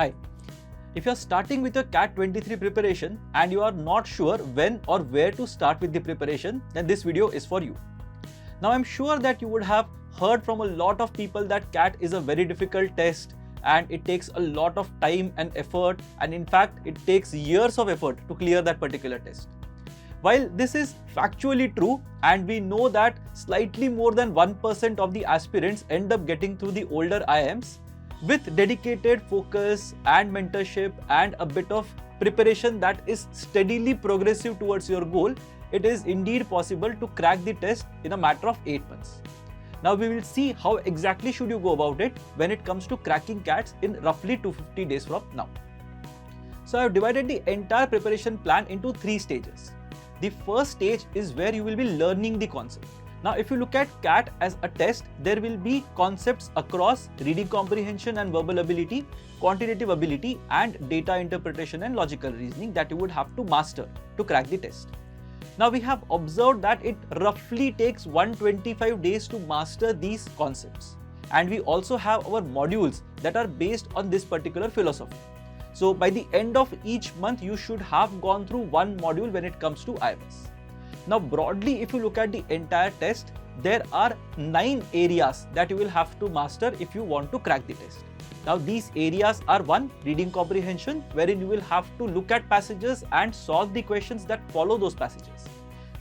Hi. If you are starting with your CAT 23 preparation and you are not sure when or where to start with the preparation, then this video is for you. Now I'm sure that you would have heard from a lot of people that CAT is a very difficult test and it takes a lot of time and effort, and in fact it takes years of effort to clear that particular test. While this is factually true and we know that slightly more than 1% of the aspirants end up getting through the older IIMs, with dedicated focus and mentorship and a bit of preparation that is steadily progressive towards your goal, it is indeed possible to crack the test in a matter of 8 months. Now we will see how exactly should you go about it when it comes to cracking CATs in roughly 250 days from now. So I have divided the entire preparation plan into 3 stages. The first stage is where you will be learning the concept. Now if you look at CAT as a test, there will be concepts across reading comprehension and verbal ability, quantitative ability and data interpretation and logical reasoning that you would have to master to crack the test. Now we have observed that it roughly takes 125 days to master these concepts, and we also have our modules that are based on this particular philosophy. So by the end of each month you should have gone through one module when it comes to IIMS. Now broadly, if you look at the entire test, there are 9 areas that you will have to master if you want to crack the test. Now these areas are: 1. Reading comprehension, wherein you will have to look at passages and solve the questions that follow those passages.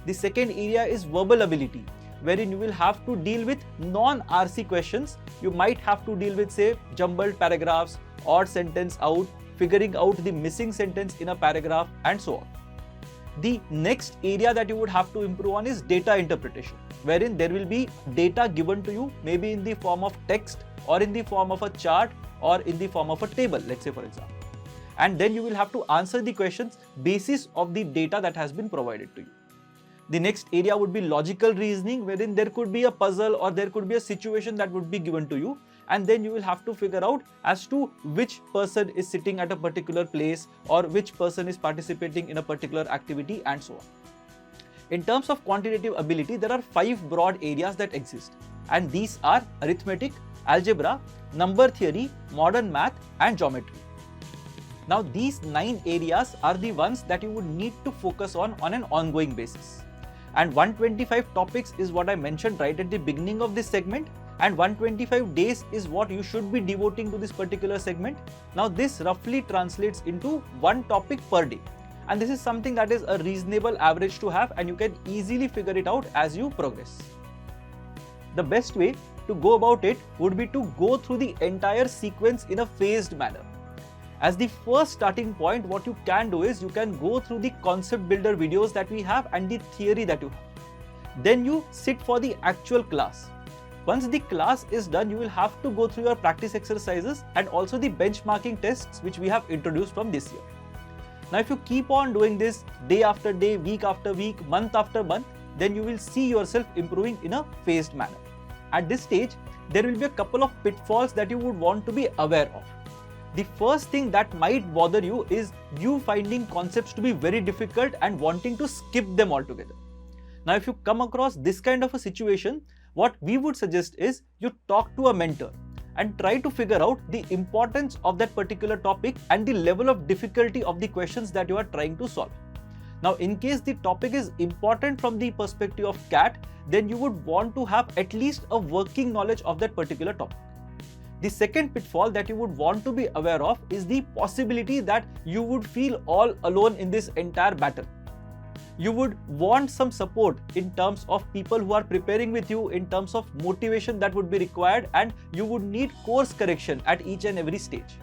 The second area is verbal ability, wherein you will have to deal with non-RC questions. You might have to deal with, say, jumbled paragraphs, odd sentence out, figuring out the missing sentence in a paragraph and so on. The next area that you would have to improve on is data interpretation, wherein there will be data given to you, maybe in the form of text or in the form of a chart or in the form of a table, let's say for example. And then you will have to answer the questions basis of the data that has been provided to you. The next area would be logical reasoning, wherein there could be a puzzle or there could be a situation that would be given to you, and then you will have to figure out as to which person is sitting at a particular place or which person is participating in a particular activity and so on. In terms of quantitative ability, there are 5 broad areas that exist, and these are arithmetic, algebra, number theory, modern math and geometry. Now these 9 areas are the ones that you would need to focus on an ongoing basis. And 125 topics is what I mentioned right at the beginning of this segment, and 125 days is what you should be devoting to this particular segment. Now this roughly translates into 1 topic per day, and this is something that is a reasonable average to have, and you can easily figure it out as you progress. The best way to go about it would be to go through the entire sequence in a phased manner. As the first starting point, what you can do is you can go through the concept builder videos that we have and the theory that you have. Then you sit for the actual class. Once the class is done, you will have to go through your practice exercises and also the benchmarking tests which we have introduced from this year. Now if you keep on doing this day after day, week after week, month after month, then you will see yourself improving in a phased manner. At this stage, there will be a couple of pitfalls that you would want to be aware of. The first thing that might bother you is you finding concepts to be very difficult and wanting to skip them altogether. Now if you come across this kind of a situation, what we would suggest is you talk to a mentor and try to figure out the importance of that particular topic and the level of difficulty of the questions that you are trying to solve. Now in case the topic is important from the perspective of CAT, then you would want to have at least a working knowledge of that particular topic. The second pitfall that you would want to be aware of is the possibility that you would feel all alone in this entire battle. You would want some support in terms of people who are preparing with you, in terms of motivation that would be required, and you would need course correction at each and every stage.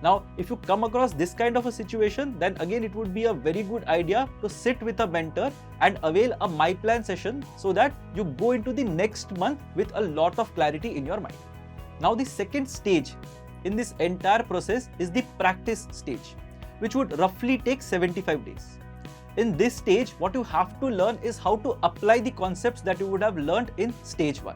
Now, if you come across this kind of a situation, then again it would be a very good idea to sit with a mentor and avail a My Plan session so that you go into the next month with a lot of clarity in your mind. Now the second stage in this entire process is the practice stage, which would roughly take 75 days. In this stage, what you have to learn is how to apply the concepts that you would have learned in stage 1.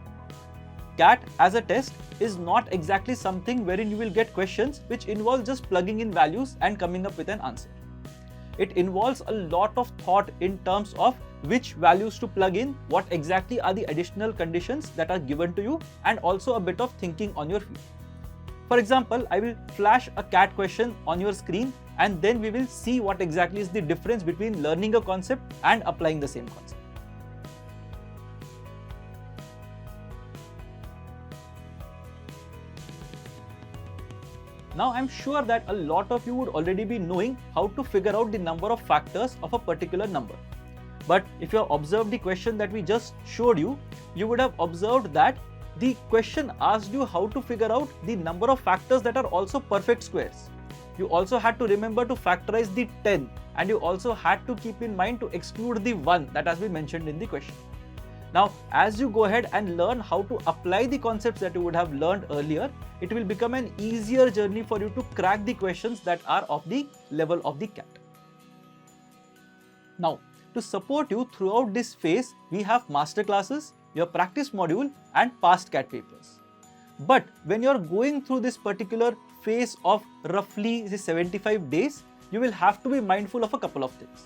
CAT as a test is not exactly something wherein you will get questions which involve just plugging in values and coming up with an answer. It involves a lot of thought in terms of which values to plug in, what exactly are the additional conditions that are given to you, and also a bit of thinking on your feet. For example, I will flash a CAT question on your screen and then we will see what exactly is the difference between learning a concept and applying the same concept. Now I'm sure that a lot of you would already be knowing how to figure out the number of factors of a particular number. But if you have observed the question that we just showed you, you would have observed that the question asked you how to figure out the number of factors that are also perfect squares. You also had to remember to factorize the 10 and you also had to keep in mind to exclude the 1 that has been mentioned in the question. Now, as you go ahead and learn how to apply the concepts that you would have learned earlier, it will become an easier journey for you to crack the questions that are of the level of the CAT. Now, to support you throughout this phase, we have masterclasses, your practice module and past CAT papers. But when you are going through this particular phase of roughly 75 days, you will have to be mindful of a couple of things.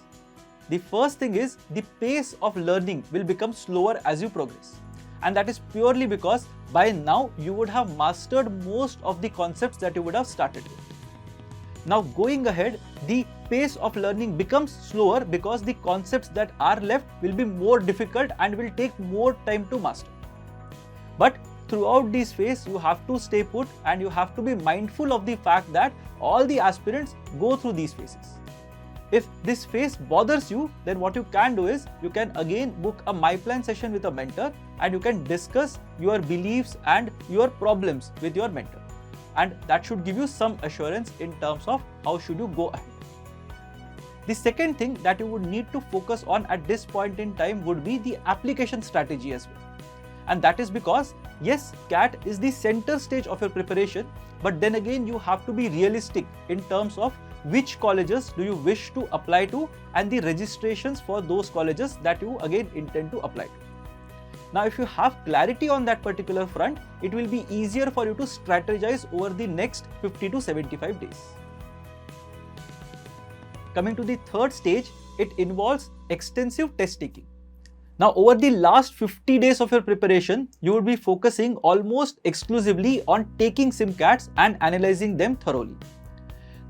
The first thing is the pace of learning will become slower as you progress. And that is purely because by now you would have mastered most of the concepts that you would have started with. Now going ahead, the pace of learning becomes slower because the concepts that are left will be more difficult and will take more time to master. But throughout this phase, you have to stay put and you have to be mindful of the fact that all the aspirants go through these phases. If this phase bothers you, then what you can do is you can again book a MyPlan session with a mentor and you can discuss your beliefs and your problems with your mentor. And that should give you some assurance in terms of how should you go ahead. The second thing that you would need to focus on at this point in time would be the application strategy as well. And that is because, yes, CAT is the center stage of your preparation, but then again you have to be realistic in terms of which colleges do you wish to apply to and the registrations for those colleges that you again intend to apply to. Now, if you have clarity on that particular front, it will be easier for you to strategize over the next 50 to 75 days. Coming to the third stage, it involves extensive test taking. Now, over the last 50 days of your preparation, you will be focusing almost exclusively on taking SimCATs and analyzing them thoroughly.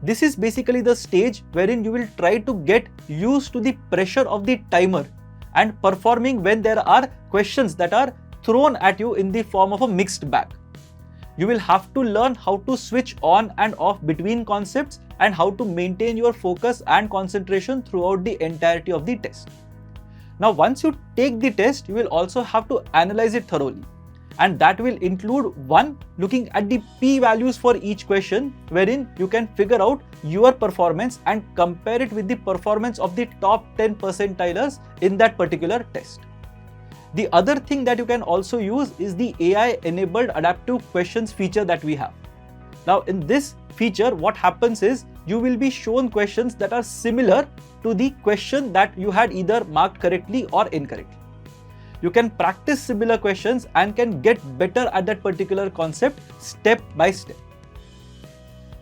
This is basically the stage wherein you will try to get used to the pressure of the timer and performing when there are questions that are thrown at you in the form of a mixed bag. You will have to learn how to switch on and off between concepts and how to maintain your focus and concentration throughout the entirety of the test. Now, once you take the test, you will also have to analyze it thoroughly. And that will include one, looking at the p-values for each question, wherein you can figure out your performance and compare it with the performance of the top 10 percentilers in that particular test. The other thing that you can also use is the AI-enabled adaptive questions feature that we have. Now, in this feature, what happens is you will be shown questions that are similar to the question that you had either marked correctly or incorrectly. You can practice similar questions and can get better at that particular concept step by step.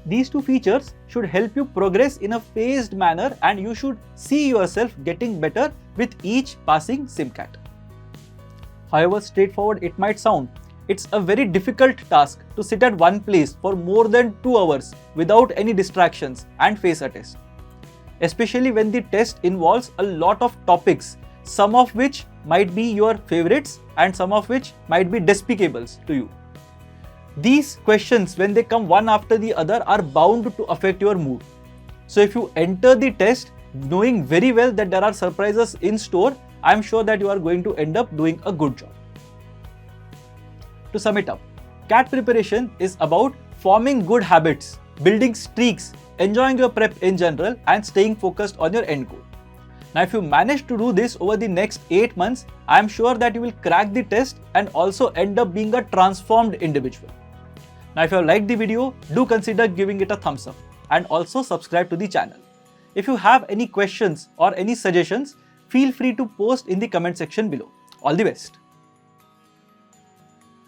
These two features should help you progress in a phased manner and you should see yourself getting better with each passing SimCAT. However straightforward it might sound, it's a very difficult task to sit at one place for more than 2 hours without any distractions and face a test. Especially when the test involves a lot of topics, some of which might be your favorites and some of which might be despicables to you. These questions, when they come one after the other, are bound to affect your mood. So if you enter the test knowing very well that there are surprises in store, I am sure that you are going to end up doing a good job. To sum it up, CAT preparation is about forming good habits, building streaks, enjoying your prep in general and staying focused on your end goal. Now, if you manage to do this over the next 8 months, I am sure that you will crack the test and also end up being a transformed individual. Now, if you have liked the video, do consider giving it a thumbs up and also subscribe to the channel. If you have any questions or any suggestions, feel free to post in the comment section below. All the best.